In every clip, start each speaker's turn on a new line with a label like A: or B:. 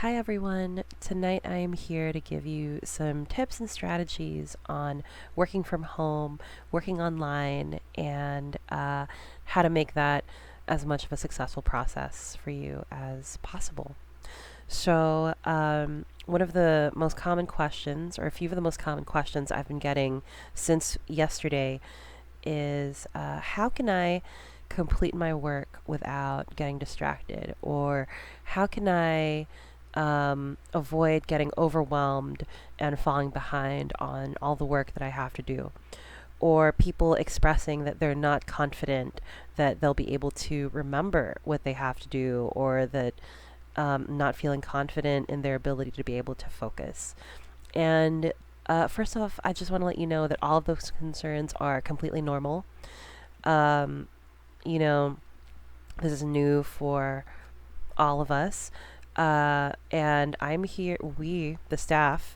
A: Hi everyone. Tonight I am here to give you some tips and strategies on working from home, working online, and how to make that as much of a successful process for you as possible. One of the most common questions, or a few of the most common questions I've been getting since yesterday is how can I complete my work without getting distracted? Or how can I avoid getting overwhelmed and falling behind on all the work that I have to do? Or people expressing that they're not confident that they'll be able to remember what they have to do, or that not feeling confident in their ability to be able to focus. And first off, I just want to let you know that all of those concerns are completely normal. Um, you know, this is new for all of us. And I'm here, we, the staff,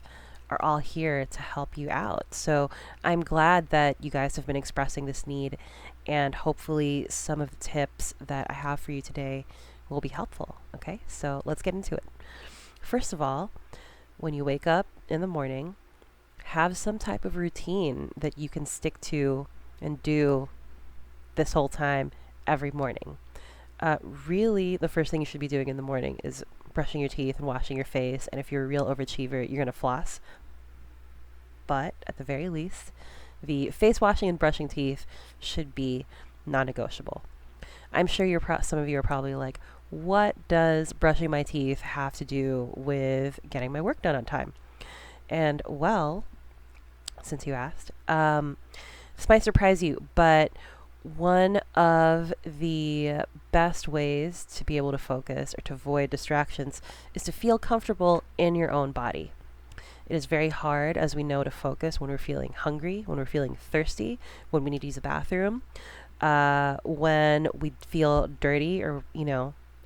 A: are all here to help you out. So I'm glad that you guys have been expressing this need, and hopefully, some of the tips that I have for you today will be helpful. Okay, so let's get into it. First of all, when you wake up in the morning, have some type of routine that you can stick to and do this whole time every morning. Really, the first thing you should be doing in the morning is brushing your teeth and washing your face. And if you're a real overachiever, you're going to floss. But at the very least, the face washing and brushing teeth should be non negotiable. I'm sure some of you are probably like, what does brushing my teeth have to do with getting my work done on time? And well, since you asked, this might surprise you, but one of the best ways to be able to focus or to avoid distractions is to feel comfortable in your own body. It is very hard, as we know, to focus when we're feeling hungry, when we're feeling thirsty, when we need to use a bathroom, when we feel dirty or,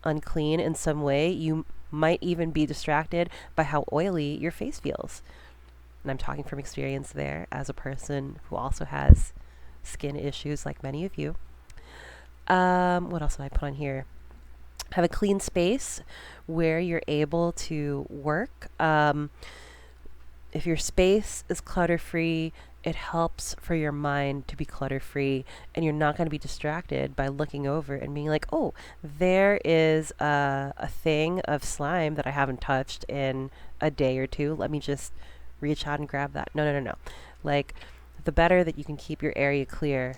A: unclean in some way. You might even be distracted by how oily your face feels. And I'm talking from experience there as a person who also has skin issues like many of you. What else did I put on here? Have a clean space where you're able to work. If your space is clutter free, it helps for your mind to be clutter free, and you're not going to be distracted by looking over and being like, oh, there is a thing of slime that I haven't touched in a day or two. Let me just reach out and grab that. No, no, no, no. Like, the better that you can keep your area clear,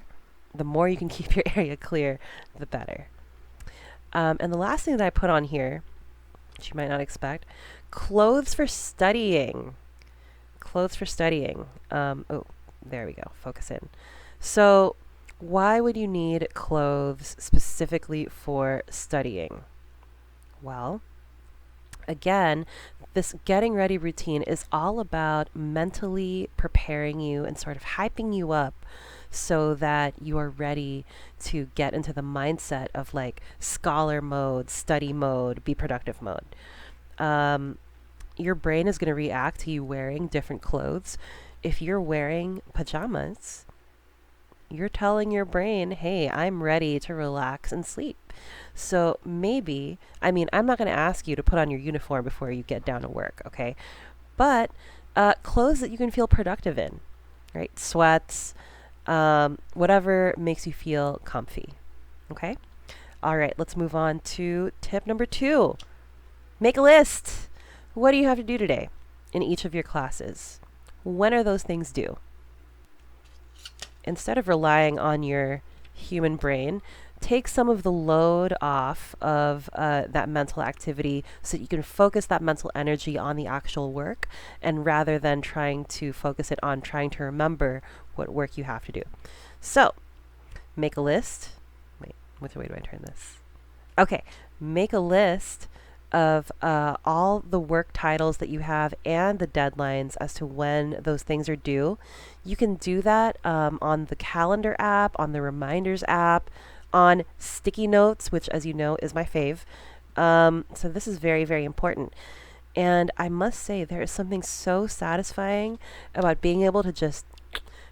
A: the more you can keep your area clear, the better. And the last thing that I put on here, which you might not expect, clothes for studying. Clothes for studying. Oh, there we go. Focus in. So, why would you need clothes specifically for studying? Well, again, this getting ready routine is all about mentally preparing you and sort of hyping you up so that you are ready to get into the mindset of like scholar mode, study mode, be productive mode. Your brain is going to react to you wearing different clothes. If you're wearing pajamas, you're telling your brain, hey, I'm ready to relax and sleep. So maybe, I'm not going to ask you to put on your uniform before you get down to work, okay? But clothes that you can feel productive in, right? Sweats, whatever makes you feel comfy, okay? All right, let's move on to tip number 2. Make a list. What do you have to do today in each of your classes? When are those things due? Instead of relying on your human brain, take some of the load off of that mental activity so that you can focus that mental energy on the actual work, and rather than trying to focus it on trying to remember what work you have to do. So, make a list. Wait, which way do I turn this? Okay, make a list of all the work titles that you have and the deadlines as to when those things are due. You can do that on the calendar app, on the reminders app, on sticky notes, which, as you know, is my fave. So this is very, very important. And I must say, there is something so satisfying about being able to just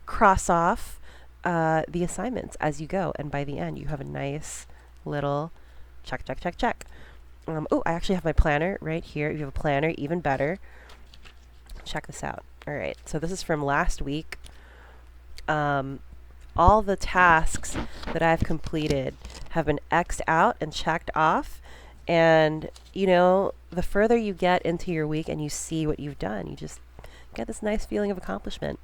A: cross off the assignments as you go. And by the end, you have a nice little check, check, check, check. Oh, I actually have my planner right here. If you have a planner, even better. Check this out. All right, so this is from last week. All the tasks that I've completed have been X'd out and checked off. And, the further you get into your week and you see what you've done, you just get this nice feeling of accomplishment.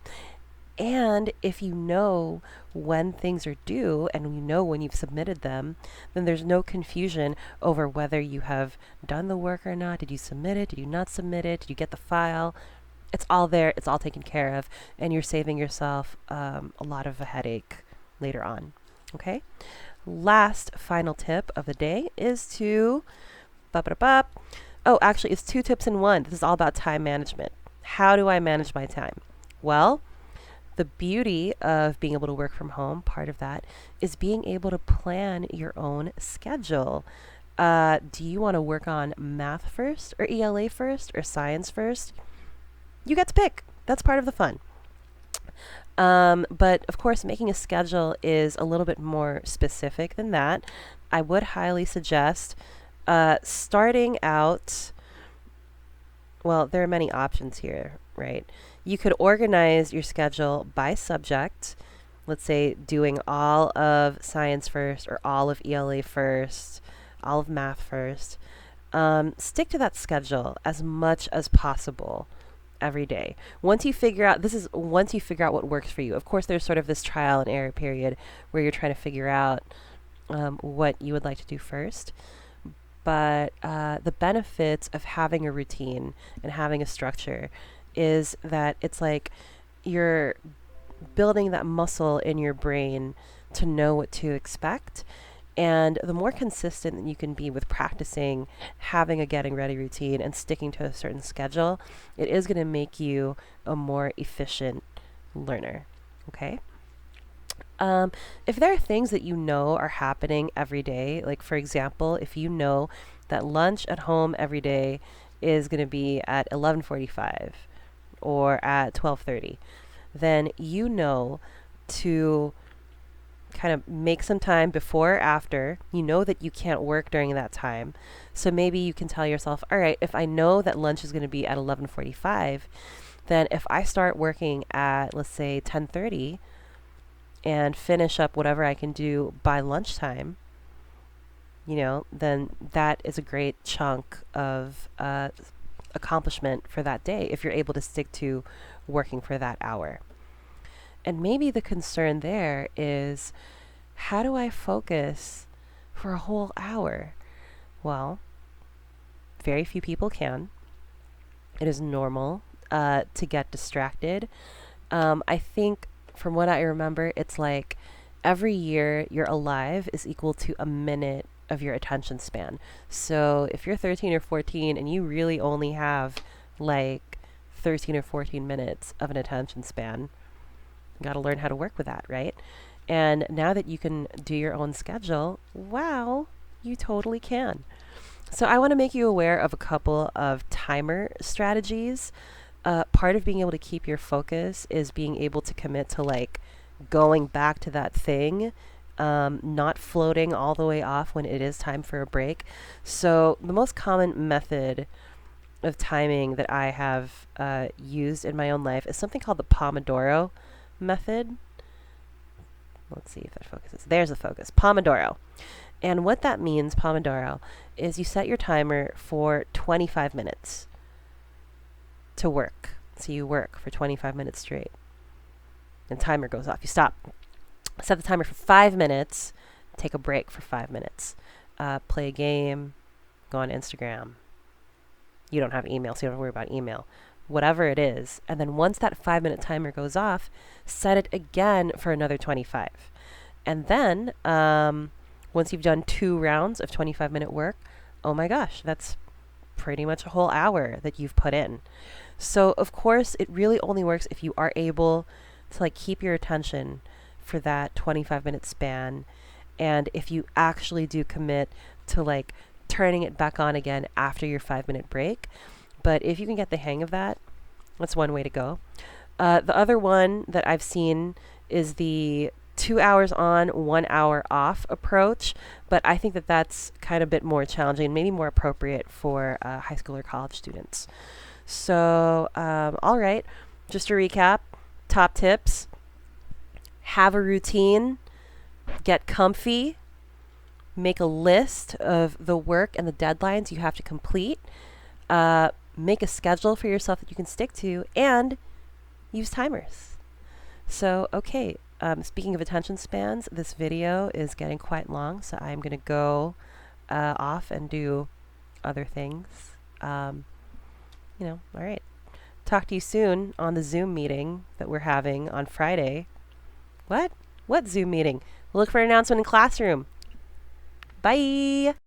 A: And if you know when things are due and you know when you've submitted them, then there's no confusion over whether you have done the work or not. Did you submit it? Did you not submit it? Did you get the file? It's all there. It's all taken care of. And you're saving yourself a lot of a headache later on. Okay? Last final tip of the day is to... Oh, actually, it's 2 tips in 1. This is all about time management. How do I manage my time? Well, the beauty of being able to work from home, part of that, is being able to plan your own schedule. Do you want to work on math first, or ELA first, or science first? You get to pick. That's part of the fun. But of course, making a schedule is a little bit more specific than that. I would highly suggest starting out. Well, there are many options here, right? You could organize your schedule by subject. Let's say doing all of science first, or all of ELA first, all of math first. Stick to that schedule as much as possible every day. Once you figure out what works for you. Of course, there's sort of this trial and error period where you're trying to figure out what you would like to do first. But the benefits of having a routine and having a structure is that it's like you're building that muscle in your brain to know what to expect. And the more consistent that you can be with practicing having a getting ready routine and sticking to a certain schedule, it is going to make you a more efficient learner. Okay? If there are things that you know are happening every day, like for example, if you know that lunch at home every day is going to be at 11:45 or at 12:30, then you know to kind of make some time before or after. You know that you can't work during that time. So maybe you can tell yourself, all right, if I know that lunch is going to be at 11:45, then if I start working at, let's say, 10:30 and finish up whatever I can do by lunchtime, then that is a great chunk of accomplishment for that day if you're able to stick to working for that hour. And maybe the concern there is, how do I focus for a whole hour? Well, very few people can. It is normal to get distracted. I think from what I remember, it's like every year you're alive is equal to a minute of your attention span. So if you're 13 or 14 and you really only have like 13 or 14 minutes of an attention span, you got to learn how to work with that, right? And now that you can do your own schedule, wow, you totally can. So I want to make you aware of a couple of timer strategies. Part of being able to keep your focus is being able to commit to like going back to that thing, not floating all the way off when it is time for a break. So the most common method of timing that I have used in my own life is something called the Pomodoro method. Let's see if that focuses. There's the focus. Pomodoro. And what that means, Pomodoro, is you set your timer for 25 minutes to work. So you work for 25 minutes straight. And timer goes off. You stop. Set the timer for 5 minutes. Take a break for 5 minutes. Play a game. Go on Instagram. You don't have email, so you don't have to worry about email. Whatever it is. And then once that 5-minute timer goes off, set it again for another 25. And then once you've done 2 rounds of 25-minute work, oh my gosh, that's pretty much a whole hour that you've put in. So of course, it really only works if you are able to like keep your attention for that 25-minute span. And if you actually do commit to like turning it back on again after your 5-minute break. But if you can get the hang of that, that's one way to go. The other one that I've seen is the 2 hours on, 1 hour off approach, but I think that that's kind of a bit more challenging and maybe more appropriate for high school or college students. So, all right, just to recap, top tips: have a routine, get comfy, make a list of the work and the deadlines you have to complete, make a schedule for yourself that you can stick to, and use timers. So, okay, speaking of attention spans, this video is getting quite long, so I'm going to go off and do other things. All right. Talk to you soon on the Zoom meeting that we're having on Friday. What? What Zoom meeting? We'll look for an announcement in Classroom. Bye!